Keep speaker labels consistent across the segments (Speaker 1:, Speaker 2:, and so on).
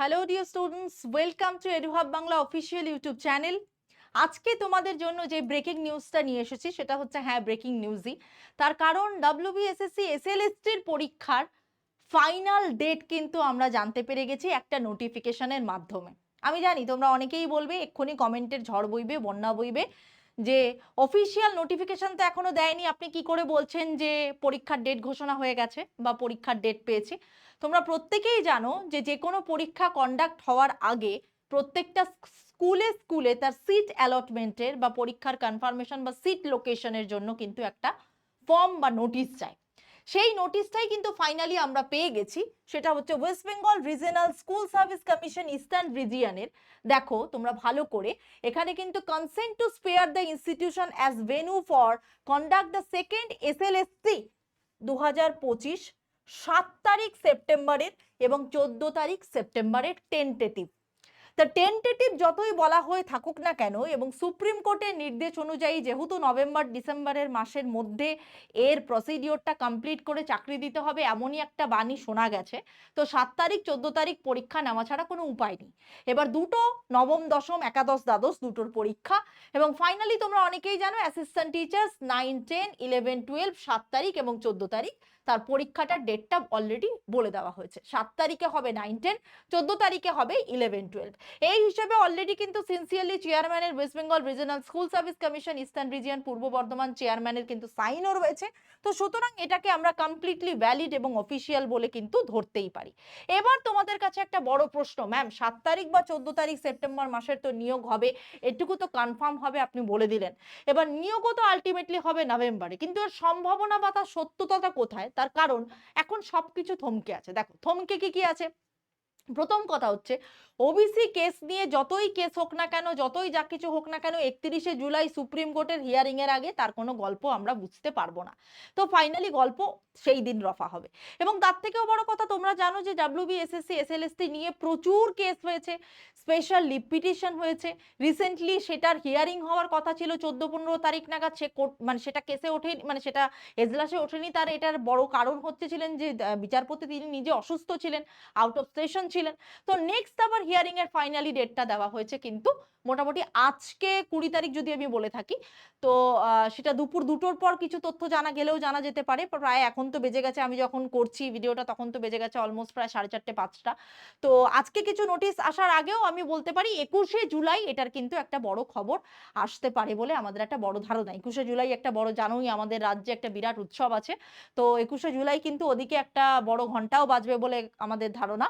Speaker 1: Hello dear students, welcome to এডুহাব Bangla official YouTube channel. আজকে তোমাদের জন্য যে ব্রেকিং নিউজটা নিয়ে এসেছি সেটা হচ্ছে ব্রেকিং নিউজই। তার কারণ ডাব্লিউবিএসএসসি এসএলএসটির পরীক্ষার ফাইনাল ডেট কিন্তু আমরা জানতে পেরে গেছি একটা নোটিফিকেশনের মাধ্যমে। আমি জানি তোমরা অনেকেই বলবে, এক্ষুনি কমেন্টের ঝড় বইবে, বন্যা বইবে, যে অফিসিয়াল নোটিফিকেশন তো এখনো দেয়নি, আপনি কি করে বলছেন যে পরীক্ষার ডেট ঘোষণা হয়ে গেছে বা পরীক্ষার ডেট পেয়েছি। তোমরা প্রত্যেকেই জানো যে যে কোনো পরীক্ষা কন্ডাক্ট হওয়ার আগে প্রত্যেকটা স্কুলে স্কুলে তার সিট অ্যালটমেন্টের বা পরীক্ষার কনফার্মেশন বা সিট লোকেশনের জন্য কিন্তু একটা ফর্ম বা নোটিশ চাই। সেই নোটিশটাই কিন্তু ফাইনালি আমরা পেয়ে গেছি। সেটা হচ্ছে West Bengal regional school service commission eastern রিজিয়নের। দেখো তোমরা ভালো করে, এখানে কিন্তু consent to spare the institution as venue for conduct the second SLSC 2025 7 তারিখ সেপ্টেম্বরের এবং 14 তারিখ সেপ্টেম্বরের টেন্টেটিভ। তা টেন্টেটিভ যতই বলা হয়ে থাকুক না কেন, এবং সুপ্রিম কোর্টের নির্দেশ অনুযায়ী যেহেতু নভেম্বর ডিসেম্বরের মাসের মধ্যে এর প্রসিডিওরটা কমপ্লিট করে চাকরি দিতে হবে এমনই একটা বাণী শোনা গেছে, তো 7 তারিখ 14 তারিখ পরীক্ষা নেওয়া ছাড়া কোনো উপায় নেই। এবার দুটো, নবম দশম একাদশ দ্বাদশ দুটোর পরীক্ষা। এবং ফাইনালি তোমরা অনেকেই জানো অ্যাসিস্ট্যান্ট টিচার্স 9, 10, 11, 12 7 তারিখ এবং 14 তারিখ তার পরীক্ষাটার ডেটটা অলরেডি বলে দেওয়া হয়েছে। 7 তারিখে হবে 9, 10, 14 তারিখে হবে 11, 12। এই হিসেবে অলরেডি কিন্তু সিনসিয়ারলি চেয়ারম্যানের West Bengal regional school service commission eastern region পূর্ব বর্ধমান চেয়ারম্যানের কিন্তু সাইনও রয়েছে। তো সুতরাং এটাকে আমরা কমপ্লিটলি ভ্যালিড এবং অফিসিয়াল বলে কিন্তু ধরতেই পারি। এবার তোমাদের কাছে একটা বড় প্রশ্ন, ম্যাম 7 তারিখ বা 14 তারিখ সেপ্টেম্বর মাসের তো নিয়োগ হবে, এটুকু তো কনফার্ম হবে আপনি বলে দিলেন। এবার নিয়োগও তো আলটিমেটলি হবে নভেম্বরে, কিন্তু এর সম্ভাবনা বা তার সত্যতা কোথায়? তার কারণ এখন সবকিছু থমকে আছে। দেখো থমকে কি কি আছে। প্রথম কথা হচ্ছে, ওবিসি কেস নিয়ে যতই কেস হোক না কেন, যতই যা কিছু হোক না কেন, 31শে জুলাই সুপ্রিম কোর্টের হিয়ারিং এর আগে তার কোনো গল্প আমরা বুঝতে পারবো না। তো ফাইনালি গল্প সেই দিন রফা হবে। এবং তার থেকেও বড় কথা, তোমরা জানো যে ডাব্লিউবিএসএসসি এসএলএসটি নিয়ে প্রচুর কেস হয়েছে, স্পেশাল লিভ পিটিশন হয়েছে। রিসেন্টলি সেটার হিয়ারিং হওয়ার কথা ছিল 14-15 তারিখ নাগাদ, সে কোর্ট মানে সেটা কেসে ওঠে, মানে সেটা এজলাসে ওঠেনি। তার এটার বড় কারণ হচ্ছে ছিলেন যে বিচারপতি তিনি নিজে অসুস্থ ছিলেন, আউট অফ সেশন ছিলেন। তো নেক্সট আবার হিয়ারিং এর ফাইনালি ডেটটা দেওয়া হয়েছে কিন্তু মোটামুটি আজকে 20 তারিখ যদি আমি বলে থাকি, তো সেটা দুপুর 2টোর পর কিছু তথ্য জানা গেলেও জানা যেতে পারে। প্রায় এখন তো বেজে গেছে, আমি যখন করছি ভিডিওটা তখন তো বেজে গেছে অলমোস্ট প্রায় 4:30 5টা। তো আজকে কিছু নোটিশ আসার আগেও আমি বলতে পারি 21শে জুলাই এটার কিন্তু একটা বড় খবর আসতে পারে বলে আমাদের একটা বড় ধারণা। 21শে জুলাই একটা বড়, জানোই আমাদের রাজ্যে একটা বিরাট উৎসব আছে। তো 21শে জুলাই কিন্তু ওদিকে একটা বড় ঘন্টাও বাজবে বলে আমাদের ধারণা,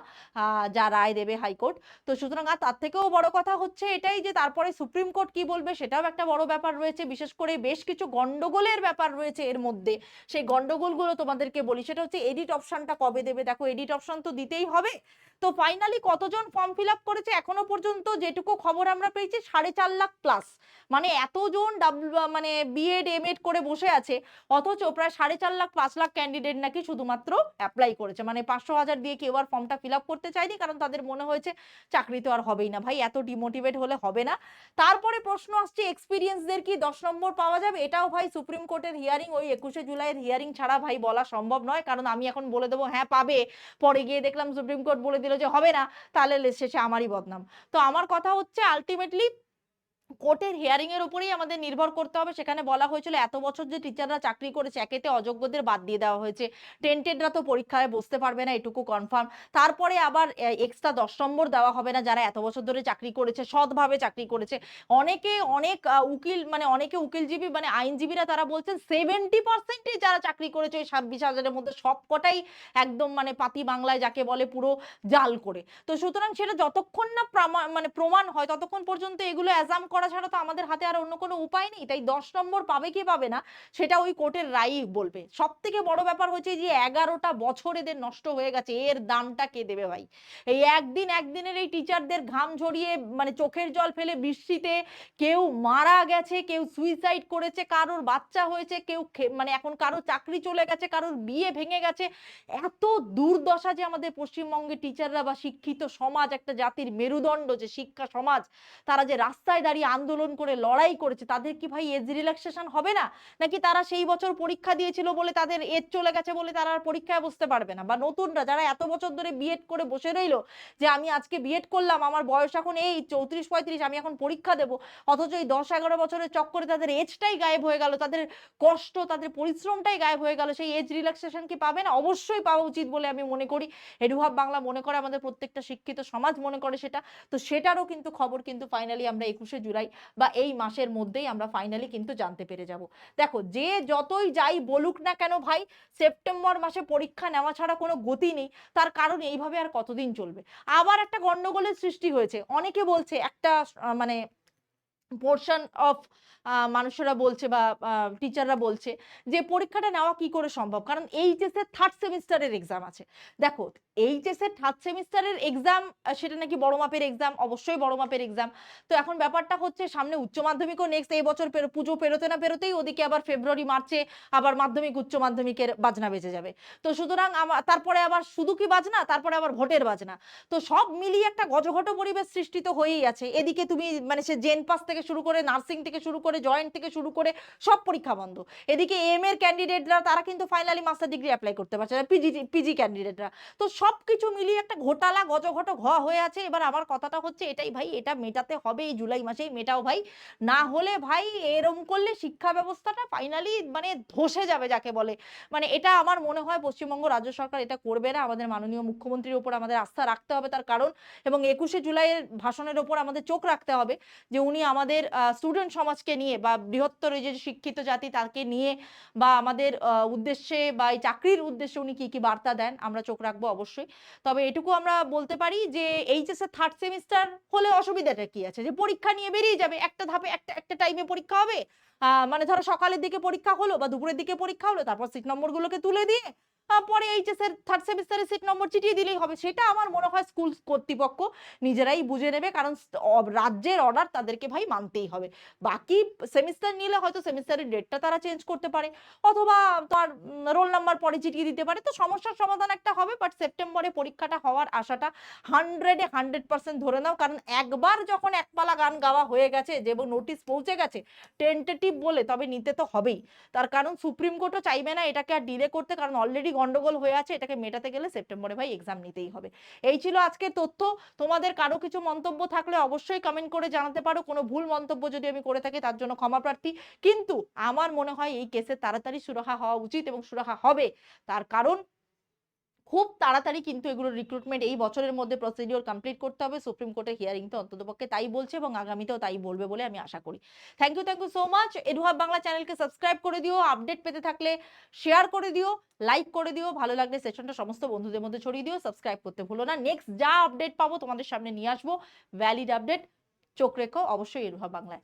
Speaker 1: যা রায় দেবে হাইকোর্ট। তো সুতরাং আর তার থেকেও বড় কথা হচ্ছে এটাই যে তারপরে সুপ্রিম কোর্ট কি বলবে সেটাও একটা বড় ব্যাপার রয়েছে। বিশেষ করে বেশ কিছু গন্ডগোলের ব্যাপার রয়েছে এর মধ্যে। সেই গন্ডগোলগুলো তোমাদেরকে বলি, সেটা হচ্ছে এডিট অপশনটা কবে দেবে। দেখো এডিট অপশন তো দিতেই হবে। তো ফাইনালি কতজন ফর্ম ফিল আপ করেছে এখনো পর্যন্ত যেটুকু খবর আমরা পেয়েছি 4.5 লাখ প্লাস। মানে এতজন মানে বিএড এমএড করে বসে আছে, অথচ প্রায় 4.5 লাখ 5 লাখ ক্যান্ডিডেট নাকি শুধুমাত্র অ্যাপ্লাই করেছে। মানে 500,000 দিয়ে কেউ আর ফর্মটা ফিল আপ করতে চায়নি, কারণ তাদের মনে হয়েছে চাকরি তো আর হবেই না। ভাই এত ডিমোটিভেট হলে হবে না। তারপরে প্রশ্ন আসছে এক্সপিরিয়েন্সদের কি 10 নম্বর পাওয়া যাবে? এটাও ভাই সুপ্রিম কোর্টের হিয়ারিং, ওই 21শে জুলাইয়ের হিয়ারিং ছাড়া ভাই বলা সম্ভব নয়। কারণ আমি এখন বলে দেবো হ্যাঁ পাবে, পরে গিয়ে দেখলাম সুপ্রিম কোর্ট বলে দিল যে হবে না, তাহলে শেষে আমারই বদনাম। তো আমার কথা হচ্ছে আলটিমেটলি কোর্টের হিয়ারিং এর উপরেই আমাদের নির্ভর করতে হবে। সেখানে বলা হয়েছিল এত বছর যে টিচাররা চাকরি করেছে একেতে অযোগ্যদের বাদ দিয়ে দেওয়া হয়েছে, টেন্টেডরা তো পরীক্ষায় বসতে পারবে না, এটুকু কনফার্ম। তারপরে আবার এক্সট্রা 10 নম্বর দেওয়া হবে না যারা এত বছর ধরে চাকরি করেছে, সৎভাবে চাকরি করেছে। অনেকে অনেক উকিল, মানে অনেকে উকিলজীবী মানে আইনজীবীরা তারা বলছেন 70% যারা চাকরি করেছে ওই 26,000-এর মধ্যে সবকটাই একদম মানে পাতি বাংলায় যাকে বলে পুরো জাল করে। তো সুতরাং সেটা যতক্ষণ না মানে প্রমাণ হয় ততক্ষণ পর্যন্ত এগুলো অ্যাজাম করা ছাড়া তো আমাদের হাতে আর অন্য কোনো উপায় নেই। তাই 10 নম্বর পাবে কি পাবে না সেটা ওই কোর্টের রায়ই বলবে। সব থেকে বড় ব্যাপার হচ্ছে যে 11টা বছর এদের নষ্ট হয়ে গেছে, এর দামটা কে দেবে ভাই? এই একদিনের এই টিচারদের ঘাম ঝরিয়ে মানে চোখের জল ফেলে বৃষ্টিতে কেউ মারা গেছে, কেউ সুইসাইড করেছে, কারোর বাচ্চা হয়েছে, কেউ মানে এখন কারো চাকরি চলে গেছে, কারোর বিয়ে ভেঙে গেছে। এত দুর্দশা যে আমাদের পশ্চিমবঙ্গের টিচাররা বা শিক্ষিত সমাজ, একটা জাতির মেরুদণ্ড যে শিক্ষা সমাজ, তারা যে রাস্তায় দাঁড়িয়ে আন্দোলন করে লড়াই করেছে তাদের কি ভাই এজ রিল্যাক্সেশন হবে না? নাকি তারা সেই বছর পরীক্ষা দিয়েছিল বলে তাদের এজ চলে গেছে বলে তারা আর পরীক্ষায় বসতে পারবে না? বা নতুনরা যারা এত বছর ধরে বিএড করে বসে রইলো যে আমি আজকে বিএড করলাম, আমার বয়স এখন এই 34-35, আমি এখন পরীক্ষা দেব, অথচ এই 10-11 বছরের চক্করে তাদের এজটাই গায়েব হয়ে গেল, তাদের কষ্ট তাদের পরিশ্রমটাই গায়েব হয়ে গেল, সেই এজ রিল্যাক্সেশন কি পাবে না? অবশ্যই পাওয়া উচিত বলে আমি মনে করি। এডুহাব বাংলা মনে করে, আমাদের প্রত্যেকটা শিক্ষিত সমাজ মনে করে সেটা। তো সেটারও কিন্তু খবর কিন্তু ফাইনালি আমরা 21শে জুলাই বা এই মাসের মধ্যেই আমরা ফাইনালি কিন্তু জানতে পেরে যাব। দেখো, যে যতই যাই বলুক না কেন ভাই, সেপ্টেম্বর মাসে পরীক্ষা নেওয়া ছাড়া কোনো গতি নেই। তার কারণ এইভাবে আর কতদিন চলবে? আবার একটা গন্ডগোলের সৃষ্টি হয়েছে। অনেকে বলছে, একটা মানে পোরশন অফ মানুষেরা বলছে বা টিচাররা বলছে যে পরীক্ষাটা নেওয়া কি করে সম্ভব? কারণ এইচএস এর 3rd সেমিস্টারের এক্সাম আছে। দেখো, এইচএস এর 3rd সেমিস্টারের এক্সাম, সেটা নাকি বড় মাপের এক্সাম, অবশ্যই বড় মাপের এক্সাম। তো এখন ব্যাপারটা হচ্ছে, সামনে উচ্চ মাধ্যমিকও নেক্সট এই বছর পুজো পেরোতে না পেরোতেই ওদিকে আবার ফেব্রুয়ারি মার্চে আবার মাধ্যমিক উচ্চ মাধ্যমিকের বাজনা বেজে যাবে। তো সুতরাং তারপরে আবার শুধু কি বাজনা, তারপরে আবার ভোটের বাজনা। তো সব মিলিয়ে একটা গজঘট পরিবেশ সৃষ্টি তো হয়েই আছে। এদিকে তুমি মানে সে জেন পাস থেকে শুরু করে, নার্সিং থেকে শুরু করে, জয়েন্ট থেকে শুরু করে সব পরীক্ষা বন্ধ। এদিকে এম এর ক্যান্ডিডেটরা তারা কিন্তু ফাইনালি মাস্টার ডিগ্রি অ্যাপ্লাই করতে পারছে না, পিজি ক্যান্ডিডেটরা। তো সবকিছু মিলিয়ে একটা ঘোটালা গজঘট হয়ে আছে। এবার আমার কথাটা হচ্ছে এটাই ভাই, এটা মেটাতে হবে এই জুলাই মাসেই, মেটাও ভাই। না হলে ভাই এরম করলে শিক্ষা ব্যবস্থাটা ফাইনালি মানে ধসে যাবে যাকে বলে। মানে এটা আমার মনে হয় পশ্চিমবঙ্গ রাজ্য সরকার এটা করবে না। আমাদের মাননীয় মুখ্যমন্ত্রীর উপর আমাদের আস্থা রাখতে হবে, তার কারণ, এবং 21শে জুলাইয়ের ভাষণের উপর আমাদের চোখ রাখতে হবে যে উনি আমাদের স্টুডেন্ট সমাজকে নিয়ে বা বৃহত্তর এই যে শিক্ষিত জাতি তাকে নিয়ে বা আমাদের উদ্দেশ্যে বা এই চাকরির উদ্দেশ্যে উনি কি কি বার্তা দেন, আমরা চোখ রাখবো অবশ্যই। তবে এটুকু আমরা বলতে পারি যে এইচএস এর 3rd সেমিস্টার হলে অসুবিধাটা কি আছে? যে পরীক্ষা নিয়ে বেরিয়ে যাবে, একটা ধাপে একটা টাইমে পরীক্ষা হবে। মানে ধরো সকালের দিকে পরীক্ষা হলো বা দুপুরের দিকে পরীক্ষা হলো, তারপর সিট নম্বরগুলোকে তুলে দিয়ে পরে এইচএস এর 3rd সেমিস্টারের সিট নম্বর চিটিয়ে দিলেই হবে। সেটা আমার মনে হয় স্কুল কর্তৃপক্ষ নিজেরাই বুঝে নেবে, কারণ রাজ্যের অর্ডার তাদেরকে ভাই মানতেই হবে। বাকি সেমিস্টার নিলে হয়তো সেমিস্টারের ডেটটা তারা চেঞ্জ করতে পারে, অথবা তার রোল নাম্বার পরে চিটিয়ে দিতে পারে। তো সমস্যার সমাধান একটা হবে, বাট সেপ্টেম্বরে পরীক্ষাটা হওয়ার আশাটা 100-এ 100% ধরে নাও। কারণ একবার যখন একপালা গান গাওয়া হয়ে গেছে, যে নোটিশ পৌঁছে গেছে টেন্টেটিভ বলে, তবে নিতে তো হবেই। তার কারণ সুপ্রিম কোর্টও চাইবে না এটাকে আর ডিলে করতে, কারণ অলরেডি গন্ডগোল হয়ে আছে। এটাকে মেটাতে গেলে সেপ্টেম্বরে ভাই এক্সাম নিতেই হবে। এই ছিল আজকের তথ্য। তোমাদের কারো কিছু মন্তব্য থাকলে অবশ্যই কমেন্ট করে জানাতে পারো। কোনো ভুল মন্তব্য যদি আমি করে থাকি তার জন্য ক্ষমা প্রার্থী। কিন্তু আমার মনে হয় এই কেসে তাড়াতাড়ি সুরাহা হওয়া উচিত এবং সুরাহা হবে। তার কারণ খুব তাড়াতাড়ি কিন্তু এগুলোর রিক্রুটমেন্ট এই বছরের মধ্যে প্রসিডিওর কমপ্লিট করতে হবে। সুপ্রিম কোর্টের হিয়ারিং তো অন্ততপক্ষে তাই বলছে এবং আগামীতেও তাই বলবে বলে আমি আশা করি। Thank you so much. Eduhub Bangla চ্যানেলকে সাবস্ক্রাইব করে দিও, আপডেট পেতে থাকলে শেয়ার করে দিও, লাইক করে দিও, ভালো লাগলে সেশনটা সমস্ত বন্ধুদের মধ্যে ছড়িয়ে দিও, সাবস্ক্রাইব করতে ভুলো না। নেক্সট যা আপডেট পাবো তোমাদের সামনে নিয়ে আসবো, ভ্যালিড আপডেট। চোখ রেখো অবশ্যই এডুহাব বাংলায়।